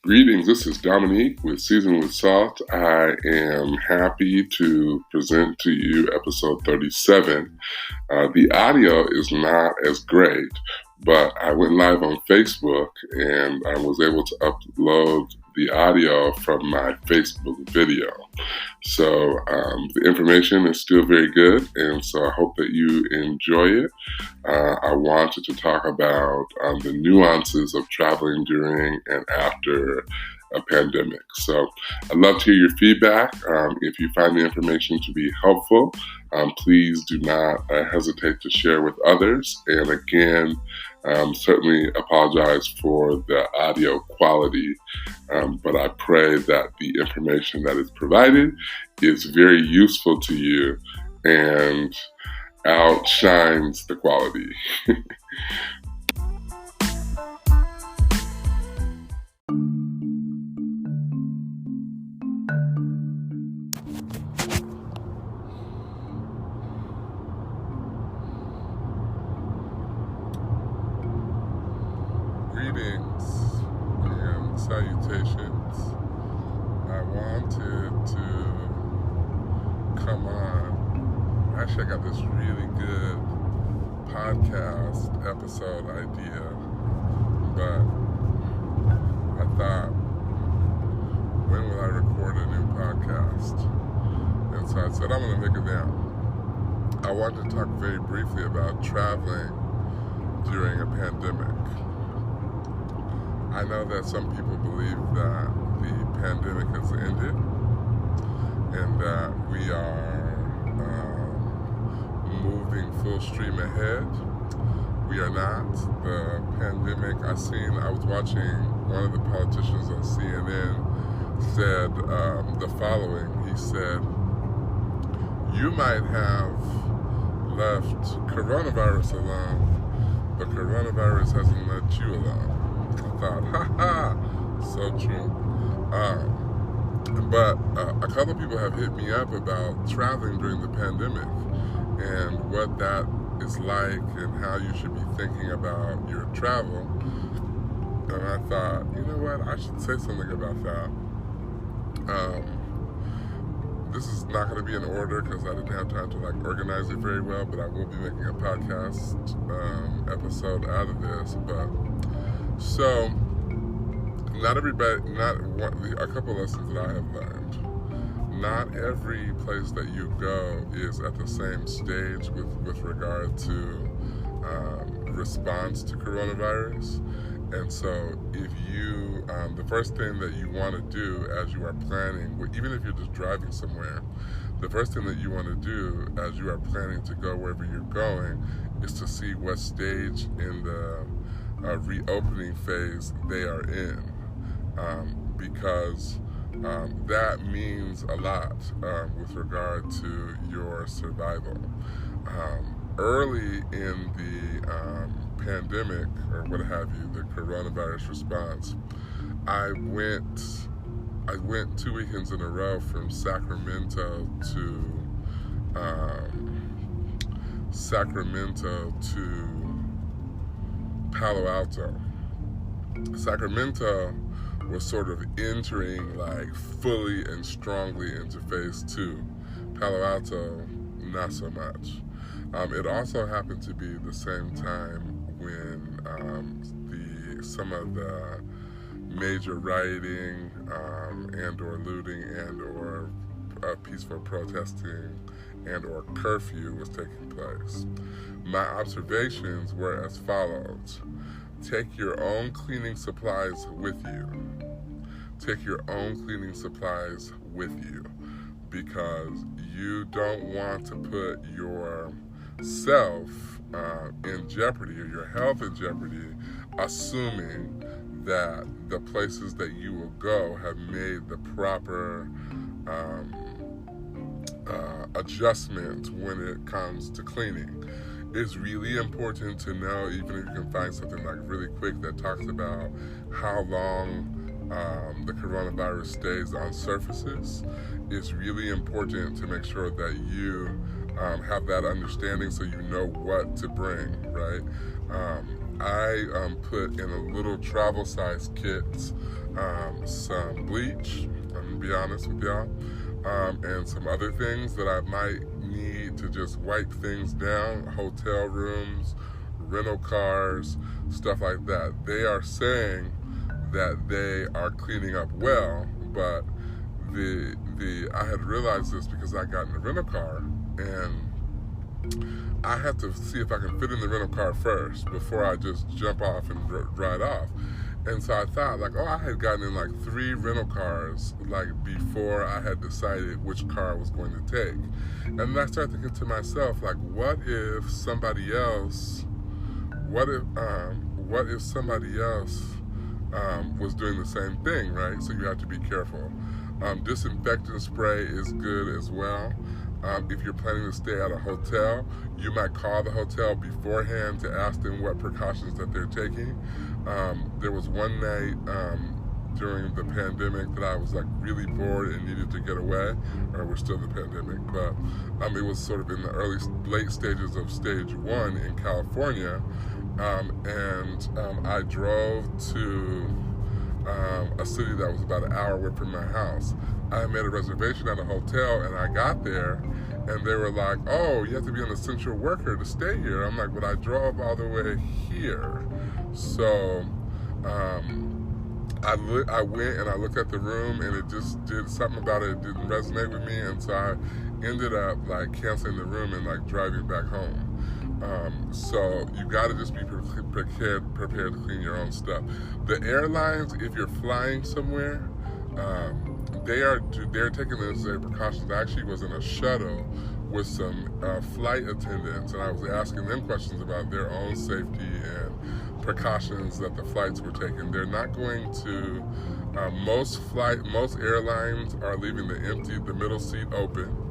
Greetings, this is Dominique with Season with Salt. I am happy to present to you episode 37. The audio is not as great, but I went live on Facebook and I was able to upload the audio from my Facebook video. So the information is still very good, and so I hope that you enjoy it. I wanted to talk about the nuances of traveling during and after a pandemic. So I'd love to hear your feedback. If you find the information to be helpful, please do not hesitate to share with others. And again, certainly apologize for the audio quality, but I pray that the information that is provided is very useful to you and outshines the quality. Greetings and salutations. I wanted to come on. Actually, I got this really good podcast episode idea, but I thought, when will I record a new podcast? And so I said, I'm going to make it down. I wanted to talk very briefly about traveling during a pandemic. I know that some people believe that the pandemic has ended and that we are moving full stream ahead. We are not. The pandemic, I was watching one of the politicians on CNN said the following. He said, "You might have left coronavirus alone, but coronavirus hasn't let you alone." I thought, so true. But a couple of people have hit me up about traveling during the pandemic and what that is like and how you should be thinking about your travel. And I thought, you know what, I should say something about that. This is not going to be in order because I didn't have time to organize it very well, but I will be making a podcast episode out of this. So, a couple lessons that I have learned. Not every place that you go is at the same stage with regard to response to coronavirus. And so if you, the first thing that you want to do as you are planning, even if you're just driving somewhere, the first thing that you want to do as you are planning to go wherever you're going is to see what stage in the reopening phase they are in, because that means a lot with regard to your survival. Early in the pandemic, or what have you, the coronavirus response, I went 2 weekends in a row from Sacramento to Palo Alto. Sacramento was sort of entering fully and strongly into phase 2. Palo Alto, not so much. It also happened to be the same time when some of the major rioting and or looting and or peaceful protesting and or curfew was taking place. My observations were as follows. Take your own cleaning supplies with you. Take your own cleaning supplies with you, because you don't want to put yourself in jeopardy or your health in jeopardy, assuming that the places that you will go have made the proper adjustment when it comes to cleaning. It's really important to know, even if you can find something really quick that talks about how long the coronavirus stays on surfaces. It's really important to make sure that you have that understanding so you know what to bring, right? I put in a little travel size kit some bleach, I'm gonna be honest with y'all, and some other things that I might need to just wipe things down, hotel rooms, rental cars, stuff like that. They are saying that they are cleaning up well, but I had realized this because I got in a rental car, and I have to see if I can fit in the rental car first before I just jump off and ride off. And so I thought, like, I had gotten in like 3 rental cars, like, before I had decided which car I was going to take. And then I started thinking to myself, like, what if somebody else was doing the same thing, right? So you have to be careful. Disinfectant spray is good as well. If you're planning to stay at a hotel, you might call the hotel beforehand to ask them what precautions that they're taking. There was one night during the pandemic that I was like really bored and needed to get away, or we're still in the pandemic, but it was sort of in the late stages of stage 1 in California, and I drove to a city that was about an hour away from my house. I made a reservation at a hotel, and I got there, and they were like, "Oh, you have to be an essential worker to stay here." I'm like, "But I drove all the way here." So I went and I looked at the room, and it just did something about it. It didn't resonate with me, and so I ended up like canceling the room and like driving back home. So you got to just be prepared to clean your own stuff. The airlines, if you're flying somewhere, they're taking the necessary precautions. I actually was in a shuttle with some flight attendants, and I was asking them questions about their own safety and precautions that the flights were taking. They're not going to. Most airlines are leaving the middle seat open.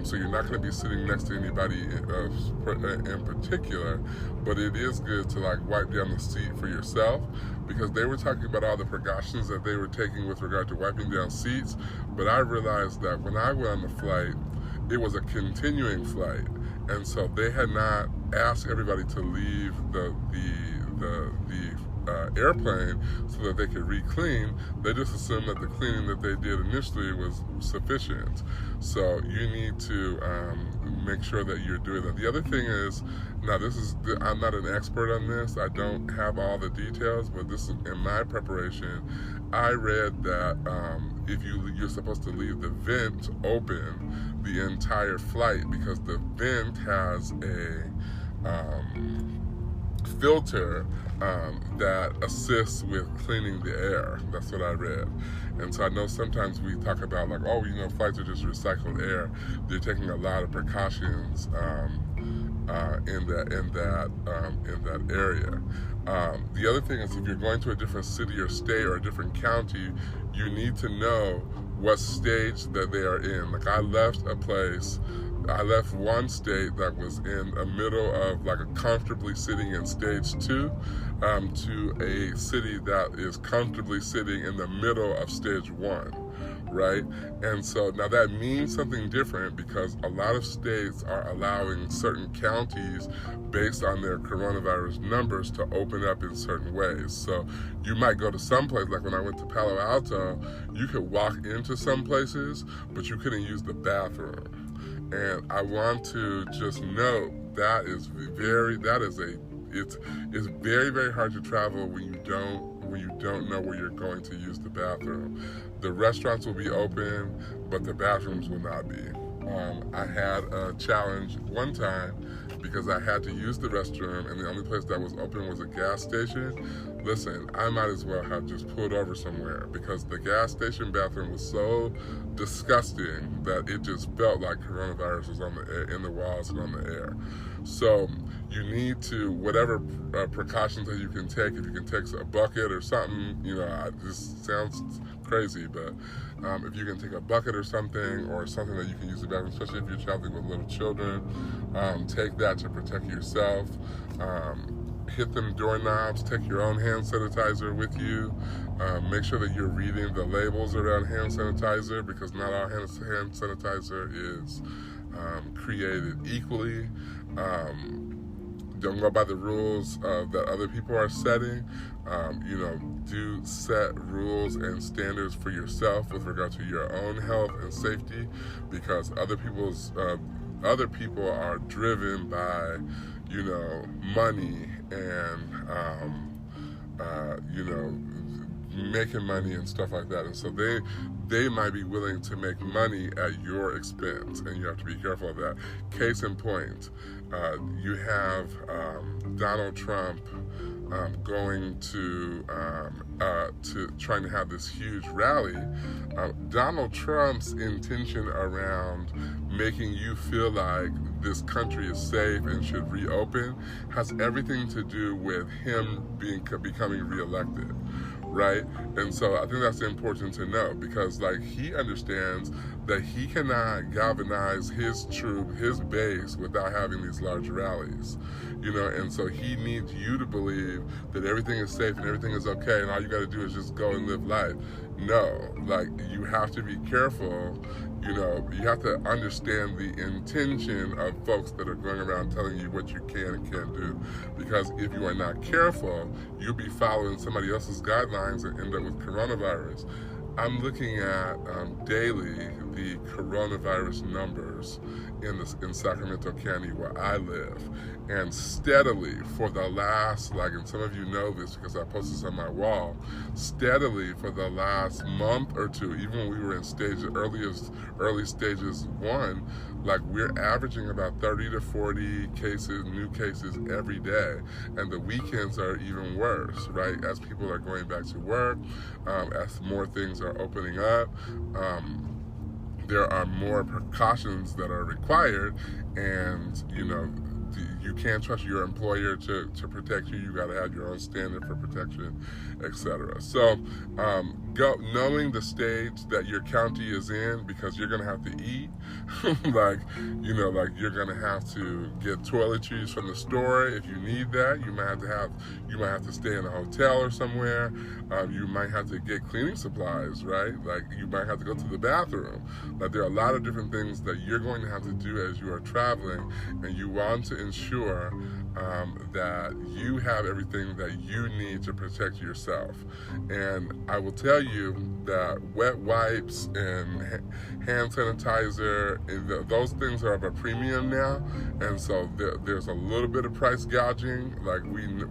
So you're not going to be sitting next to anybody in particular, but it is good to like wipe down the seat for yourself, because they were talking about all the precautions that they were taking with regard to wiping down seats. But I realized that when I went on the flight, it was a continuing flight, and so they had not asked everybody to leave the airplane so that they could re-clean. They just assumed that the cleaning that they did initially was sufficient. So you need to make sure that you're doing that. The other thing is, I'm not an expert on this. I don't have all the details, but this is in my preparation. I read that if you're supposed to leave the vent open the entire flight, because the vent has a filter that assists with cleaning the air. That's what I read. And so I know sometimes we talk about like, flights are just recycled air. They're taking a lot of precautions in that area. The other thing is, if you're going to a different city or state or a different county, you need to know what stage that they are in. Like I left one state that was in the middle of like comfortably sitting in stage 2 to a city that is comfortably sitting in the middle of stage 1, right? And so now that means something different, because a lot of states are allowing certain counties based on their coronavirus numbers to open up in certain ways. So you might go to some place, like when I went to Palo Alto, you could walk into some places, but you couldn't use the bathroom. And I want to just note it's very, very hard to travel when you don't know where you're going to use the bathroom. The restaurants will be open, but the bathrooms will not be. I had a challenge one time because I had to use the restroom, and the only place that was open was a gas station. Listen, I might as well have just pulled over somewhere, because the gas station bathroom was so disgusting that it just felt like coronavirus was in the walls and on the air. So you need to, whatever precautions that you can take, if you can take a bucket or something, this sounds crazy, but if you can take a bucket or something that you can use the bathroom, especially if you're traveling with little children, take that to protect yourself. Hit them doorknobs, take your own hand sanitizer with you. Make sure that you're reading the labels around hand sanitizer, because not all hand sanitizer is created equally. Don't go by the rules that other people are setting. Do set rules and standards for yourself with regard to your own health and safety, because other people are driven by, money and making money and stuff like that, and so they might be willing to make money at your expense, and you have to be careful of that. Case in point, you have Donald Trump going to trying to have this huge rally. Donald Trump's intention around making you feel like this country is safe and should reopen has everything to do with him becoming reelected. Right? And so I think that's important to know, because he understands that he cannot galvanize his base without having these large rallies, and so he needs you to believe that everything is safe and everything is okay and all you got to do is just go and live life. No, you have to be careful. You have to understand the intention of folks that are going around telling you what you can and can't do. Because if you are not careful, you'll be following somebody else's guidelines and end up with coronavirus. I'm looking at daily the coronavirus numbers in Sacramento County where I live, and steadily for the last, and some of you know this because I posted this on my wall, steadily for the last month or two, even when we were in early stages 1, we're averaging about 30 to 40 new cases every day, and the weekends are even worse, right? As people are going back to work, as more things are opening up, there are more precautions that are required, and you can't trust your employer to protect you. You got to have your own standard for protection, etc. So knowing the stage that your county is in, because you're going to have to eat, you're going to have to get toiletries from the store if you need that. You might have to stay in a hotel or somewhere. You might have to get cleaning supplies, right? You might have to go to the bathroom. There are a lot of different things that you're going to have to do as you are traveling, and you want to ensure that you have everything that you need to protect yourself. And I will tell you that wet wipes and hand sanitizer, those things are of a premium now, and so there's a little bit of price gouging.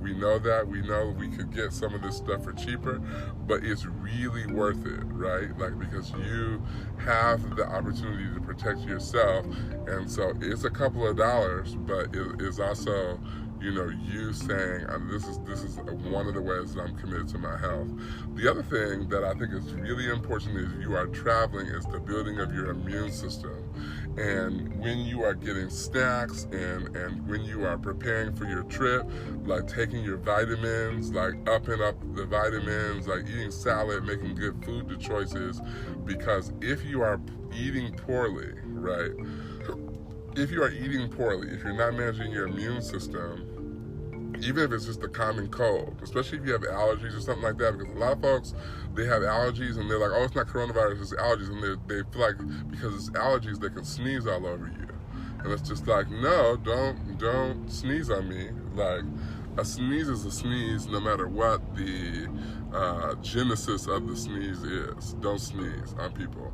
We know that. We know we could get some of this stuff for cheaper, but it's really worth it, right? Because you have the opportunity to protect yourself, and so it's a couple of dollars, but it is also you saying, this is one of the ways that I'm committed to my health. The other thing that I think is really important as you are traveling is the building of your immune system. And when you are getting snacks and when you are preparing for your trip, taking your vitamins, upping up the vitamins, eating salad, making good food choices, because if you are eating poorly, right? If you are eating poorly, if you're not managing your immune system, even if it's just a common cold, especially if you have allergies or something like that, because a lot of folks, they have allergies and they're like, oh, it's not coronavirus, it's allergies, and they feel like because it's allergies, they can sneeze all over you. And it's just no, don't sneeze on me. A sneeze is a sneeze no matter what the genesis of the sneeze is. Don't sneeze on people.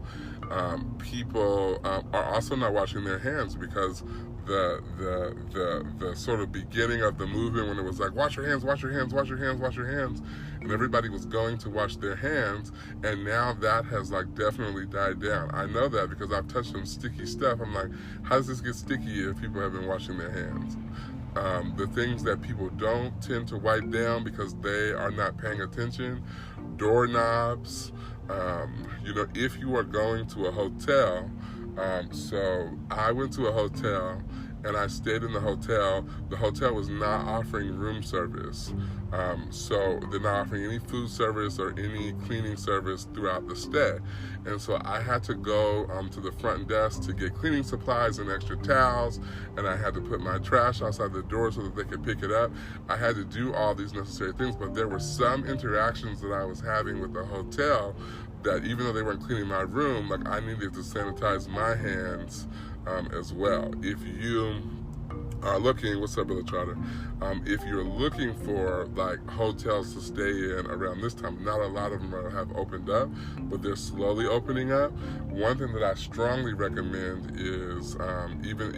People are also not washing their hands, because the sort of beginning of the movement, when it was wash your hands, wash your hands, wash your hands, wash your hands, and everybody was going to wash their hands, and now that has definitely died down. I know that because I've touched some sticky stuff. I'm how does this get sticky if people have been washing their hands? The things that people don't tend to wipe down because they are not paying attention, doorknobs, if you are going to a hotel, so I went to a hotel and I stayed in the hotel. The hotel was not offering room service. So they're not offering any food service or any cleaning service throughout the stay. And so I had to go to the front desk to get cleaning supplies and extra towels, and I had to put my trash outside the door so that they could pick it up. I had to do all these necessary things, but there were some interactions that I was having with the hotel that even though they weren't cleaning my room, I needed to sanitize my hands as well. If you what's up, Brother Charter? If you're looking for like hotels to stay in around this time, not a lot of them have opened up, but they're slowly opening up. One thing that I strongly recommend is even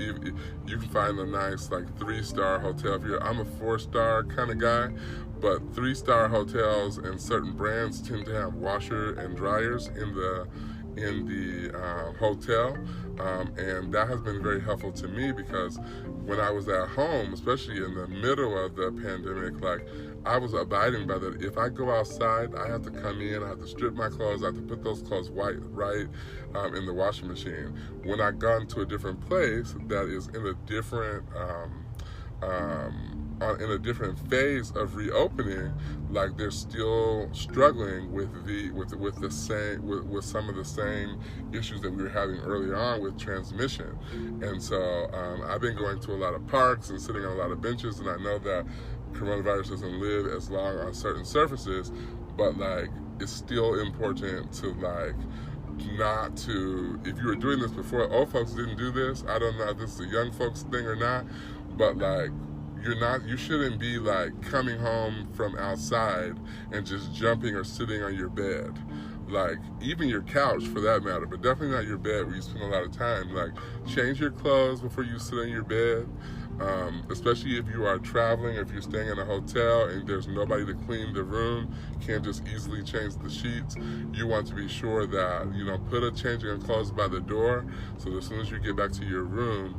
you can find a nice like 3-star hotel. I'm a 4-star kind of guy, but 3-star hotels and certain brands tend to have washer and dryers in the hotel, and that has been very helpful to me, because when I was at home, especially in the middle of the pandemic, like I was abiding by that. If I go outside, I have to come in, I have to strip my clothes, I have to put those clothes right in the washing machine. When I gone to a different place that is in a different phase of reopening, like they're still struggling with some of the same issues that we were having early on with transmission. And so I've been going to a lot of parks and sitting on a lot of benches, and I know that coronavirus doesn't live as long on certain surfaces, but like it's still important to like not to, if you were doing this before, old folks didn't do this. I don't know if this is a young folks thing or not, but like you shouldn't be like coming home from outside and just jumping or sitting on your bed. Like even your couch for that matter, but definitely not your bed where you spend a lot of time. Like change your clothes before you sit on your bed. Especially if you are traveling, or if you're staying in a hotel and there's nobody to clean the room, you can't just easily change the sheets. You want to be sure that, put a changing of clothes by the door, so that as soon as you get back to your room,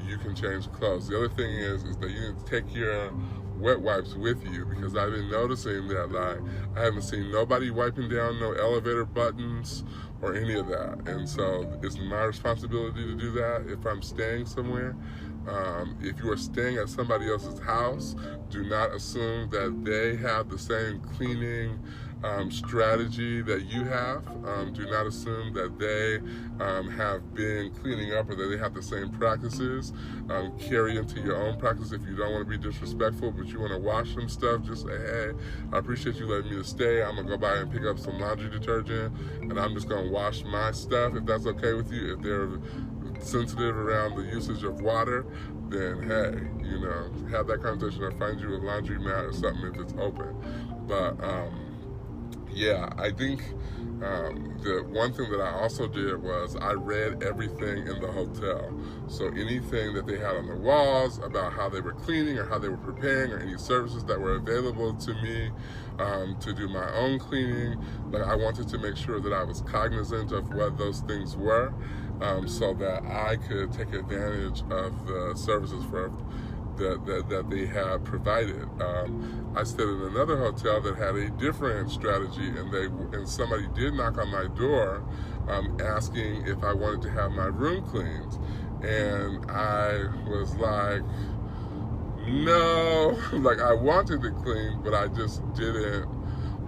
you can change clothes. The other thing is that you need to take your wet wipes with you, because I've been noticing that like I haven't seen nobody wiping down no elevator buttons or any of that, and so it's my responsibility to do that if I'm staying somewhere. If you are staying at somebody else's house, do not assume that they have the same cleaning strategy that you have. Do not assume that they have been cleaning up, or that they have the same practices. Carry into your own practice. If you don't want to be disrespectful, but you want to wash some stuff, just say, hey, I appreciate you letting me to stay. I'm going to go by and pick up some laundry detergent, and I'm just going to wash my stuff, if that's okay with you. If they're sensitive around the usage of water, then hey, have that conversation, or find you a laundry mat or something if it's open. But yeah, I think the one thing that I also did was I read everything in the hotel. So anything that they had on the walls about how they were cleaning or how they were preparing, or any services that were available to me to do my own cleaning, like I wanted to make sure that I was cognizant of what those things were, so that I could take advantage of the services that they had provided. I stayed in another hotel that had a different strategy, and somebody did knock on my door asking if I wanted to have my room cleaned, and I was like, no, like I wanted it cleaned, but I just didn't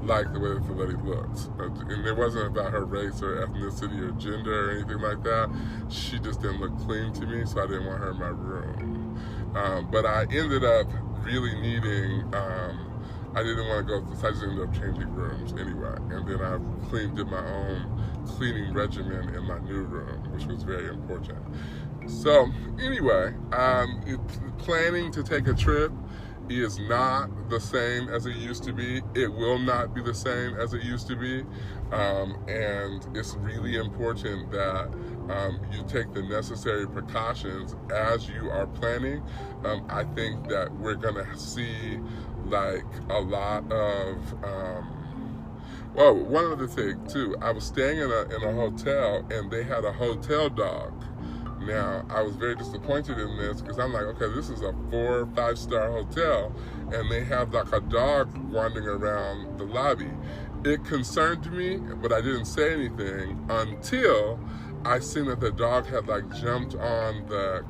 like the way the lady looked. And it wasn't about her race or ethnicity or gender or anything like that. She just didn't look clean to me, so I didn't want her in my room. But I ended up really needing, I didn't want to go, so I just ended up changing rooms anyway. And then I did my own cleaning regimen in my new room, which was very important. So anyway, planning to take a trip is not the same as it used to be. It will not be the same as it used to be. And it's really important that you take the necessary precautions as you are planning. I think that we're gonna see like a lot of, one other thing too, I was staying in a hotel, and they had a hotel dog. Now, I was very disappointed in this, because I'm like, okay, this is a 4 or 5-star hotel, and they have like a dog wandering around the lobby. It concerned me, but I didn't say anything until I seen that the dog had like jumped on the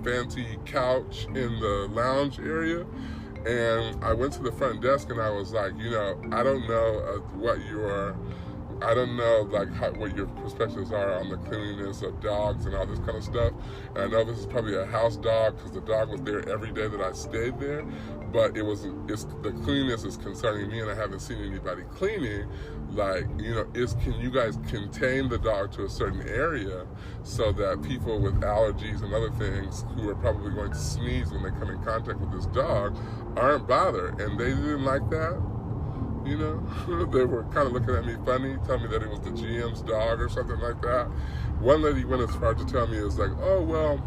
fancy couch in the lounge area. And I went to the front desk, and I was like, I don't know what your I don't know like what your perspectives are on the cleanliness of dogs and all this kind of stuff. And I know this is probably a house dog because the dog was there every day that I stayed there. But the cleanliness is concerning me, and I haven't seen anybody cleaning. Like, can you guys contain the dog to a certain area so that people with allergies and other things who are probably going to sneeze when they come in contact with this dog aren't bothered? And they didn't like that. They were kind of looking at me funny, telling me that it was the GM's dog or something like that. One lady went as far to tell me, it was like, oh, well,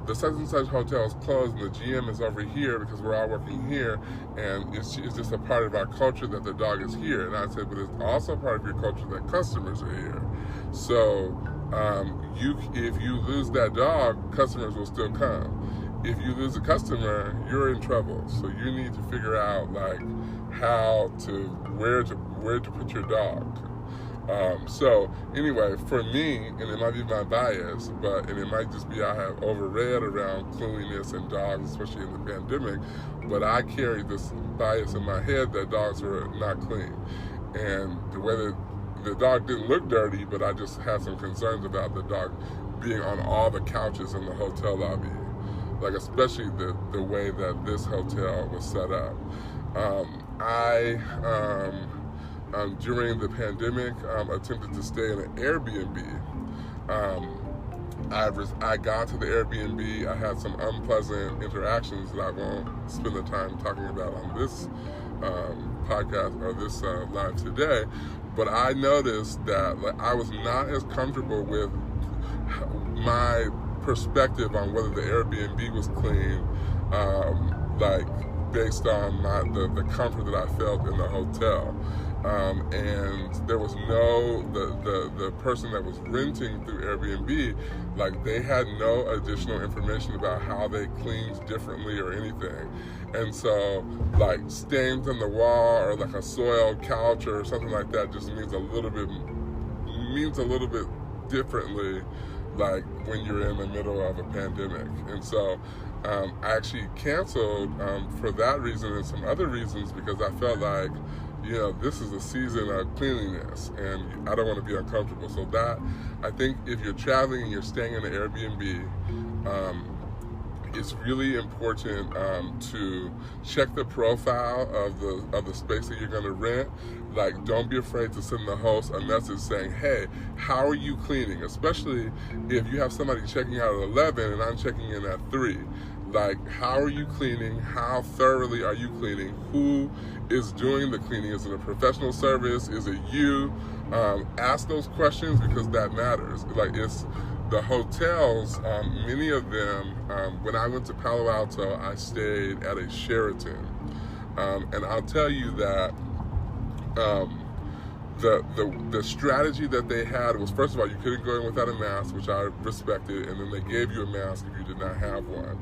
the such and such hotel is closed and the GM is over here because we're all working here, and it's just a part of our culture that the dog is here. And I said, but it's also part of your culture that customers are here. So if you lose that dog, customers will still come. If you lose a customer, you're in trouble. So you need to figure out like where to put your dog. So anyway, for me, and it might be my bias, and it might just be I have overread around cleanliness and dogs, especially in the pandemic, but I carry this bias in my head that dogs were not clean. And the way that the dog didn't look dirty, but I just had some concerns about the dog being on all the couches in the hotel lobby, like especially the way that this hotel was set up. During the pandemic, attempted to stay in an Airbnb. I got to the Airbnb. I had some unpleasant interactions that I won't spend the time talking about on this podcast or this live today. But I noticed that I was not as comfortable with my perspective on whether the Airbnb was clean, based on the comfort that I felt in the hotel. And there was the person that was renting through Airbnb, they had no additional information about how they cleaned differently or anything. And so, stains on the wall or a soiled couch or something like that just means a little bit differently, when you're in the middle of a pandemic. And so, I actually canceled for that reason and some other reasons, because I felt like, this is a season of cleanliness and I don't want to be uncomfortable. So that, I think if you're traveling and you're staying in an Airbnb, it's really important to check the profile of the space that you're going to rent. Don't be afraid to send the host a message saying, hey, how are you cleaning? Especially if you have somebody checking out at 11 and I'm checking in at 3. How are you cleaning? How thoroughly are you cleaning? Who is doing the cleaning? Is it a professional service? Is it you? Ask those questions, because that matters. It's the hotels, many of them, when I went to Palo Alto, I stayed at a Sheraton. And I'll tell you that the strategy that they had was, first of all, you couldn't go in without a mask, which I respected, and then they gave you a mask if you did not have one.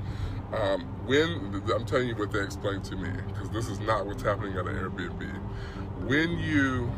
I'm telling you what they explained to me, because this is not what's happening at an Airbnb. When you,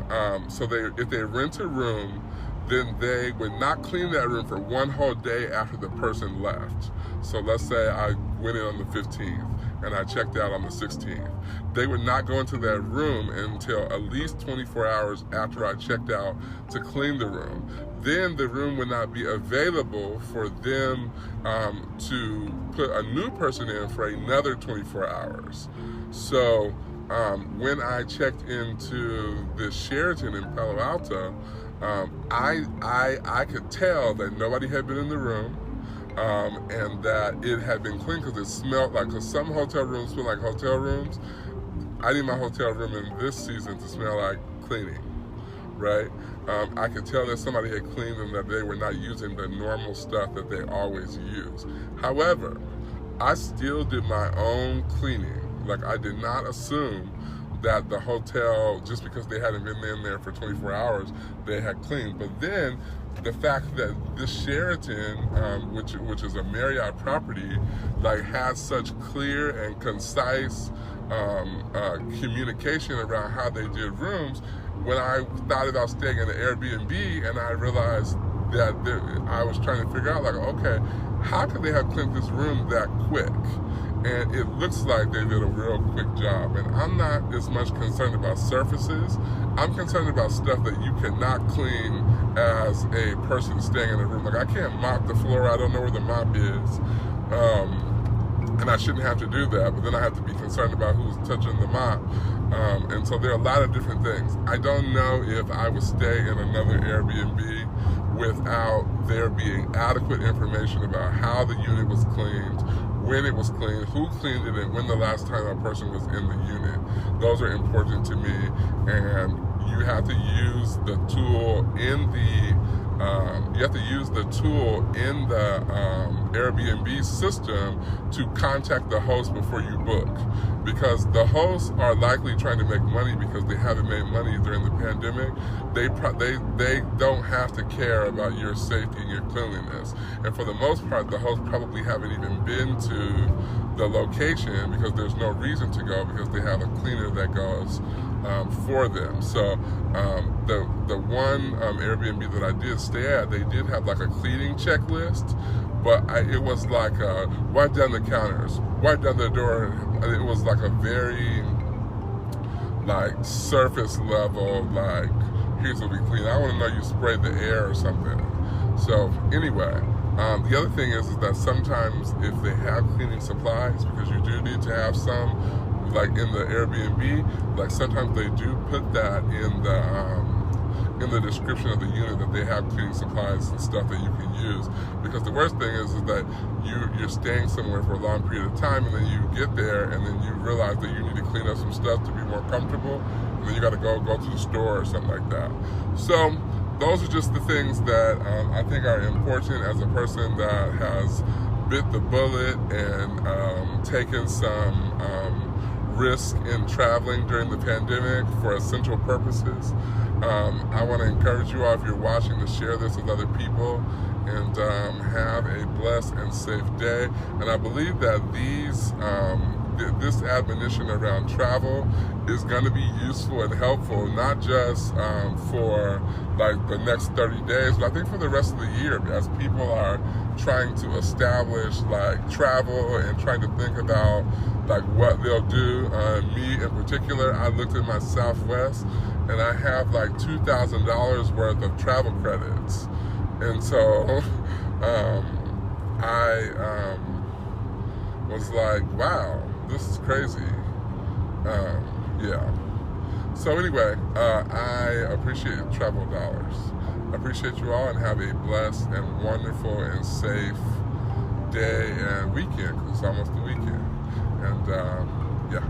if they rent a room, then they would not clean that room for one whole day after the person left. So let's say I went in on the 15th and I checked out on the 16th. They would not go into that room until at least 24 hours after I checked out to clean the room. Then the room would not be available for them to put a new person in for another 24 hours. So when I checked into the Sheraton in Palo Alto, I could tell that nobody had been in the room, and that it had been clean, because it smelled because some hotel rooms smell like hotel rooms. I need my hotel room in this season to smell like cleaning, right? I could tell that somebody had cleaned and that they were not using the normal stuff that they always use. However, I still did my own cleaning. I did not assume that the hotel, just because they hadn't been in there for 24 hours, they had cleaned. But then the fact that this Sheraton, which is a Marriott property, has such clear and concise communication around how they did rooms, when I thought about staying in an Airbnb and I realized that I was trying to figure out, okay, how could they have cleaned this room that quick? And it looks like they did a real quick job. And I'm not as much concerned about surfaces. I'm concerned about stuff that you cannot clean as a person staying in a room. Like, I can't mop the floor. I don't know where the mop is. And I shouldn't have to do that, but then I have to be concerned about who's touching the mop. And so there are a lot of different things. I don't know if I would stay in another Airbnb without there being adequate information about how the unit was cleaned, when it was cleaned, who cleaned it, and when the last time a person was in the unit. Those are important to me, and you have to use the tool in the Airbnb system to contact the host before you book, because the hosts are likely trying to make money because they haven't made money during the pandemic. They don't have to care about your safety and your cleanliness, and for the most part, the hosts probably haven't even been to the location because there's no reason to go, because they have a cleaner that goes for them. So the one Airbnb that I did stay at, they did have like a cleaning checklist, but it was like wipe down the counters, wipe down the door. It was like a very like surface level, like, here's what we clean. I want to know you sprayed the air or something. So anyway, the other thing is that sometimes if they have cleaning supplies, because you do need to have some, like in the Airbnb, like sometimes they do put that in the description of the unit that they have cleaning supplies and stuff that you can use. Because the worst thing is that you're staying somewhere for a long period of time, and then you get there and then you realize that you need to clean up some stuff to be more comfortable, and then you got to go to the store or something like that. So those are just the things that I think are important as a person that has bit the bullet and taken some risk in traveling during the pandemic for essential purposes. I want to encourage you all, if you're watching, to share this with other people, and have a blessed and safe day. And I believe that this admonition around travel is going to be useful and helpful, not just for like the next 30 days, but I think for the rest of the year, as people are trying to establish like travel and trying to think about like what they'll do. Me in particular, I looked at my Southwest and I have like $2,000 worth of travel credits. And so I was like, wow, this is crazy. Yeah. So anyway, I appreciate travel dollars. I appreciate you all, and have a blessed and wonderful and safe day and weekend, because it's almost the weekend. And yeah.